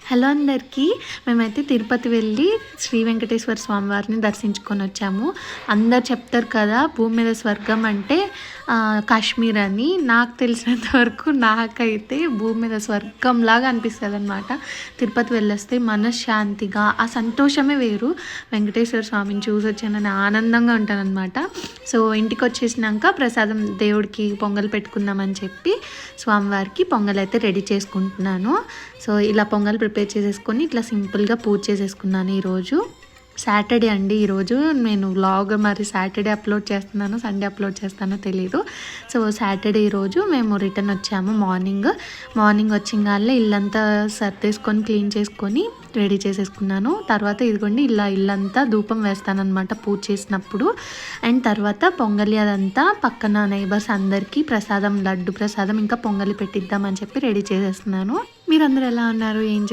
Hello అందరికీ. మేమైతే తిరుపతి వెళ్ళి శ్రీ వెంకటేశ్వర స్వామి వారిని దర్శించుకొని వచ్చాము. అందరు చెప్తారు కదా భూమి మీద స్వర్గం అంటే కాశ్మీర్ అని. నాకు తెలిసినంత వరకు నాకైతే భూమి మీద స్వర్గంలాగా అనిపిస్తుంది అనమాట. తిరుపతి వెళ్ళొస్తే మనశ్శాంతిగా ఆ సంతోషమే వేరు. వెంకటేశ్వర స్వామిని చూసి వచ్చానని ఆనందంగా ఉంటానన్నమాట. సో ఇంటికి వచ్చేసినాక ప్రసాదం దేవుడికి పొంగల్ పెట్టుకుందామని చెప్పి స్వామివారికి పొంగల్ అయితే రెడీ చేసుకుంటున్నాను. సో ఇలా పొంగల్ ప్రిపేర్ చేసేసుకొని ఇట్లా సింపుల్గా పూజ చేసేసుకున్నాను. ఈరోజు సాటర్డే అండి. ఈరోజు నేను వ్లాగ్ మరి సాటర్డే అప్లోడ్ చేస్తున్నాను, సండే అప్లోడ్ చేస్తానో తెలీదు. సో సాటర్డే ఈరోజు మేము రిటర్న్ వచ్చాము. మార్నింగ్ వచ్చింగానే ఇల్లంతా సర్దేసుకొని క్లీన్ చేసుకొని రెడీ చేసేసుకున్నాను. తర్వాత ఇదిగోండి ఇలా ఇల్లంతా ధూపం వేస్తానన్నమాట పూజ చేసినప్పుడు. అండ్ తర్వాత పొంగలి అదంతా పక్కన నైబర్స్ అందరికీ ప్రసాదం, లడ్డు ప్రసాదం ఇంకా పొంగలి పెట్టిద్దామని చెప్పి రెడీ చేసేస్తున్నాను. మీరందరూ ఎలా ఉన్నారు, ఏం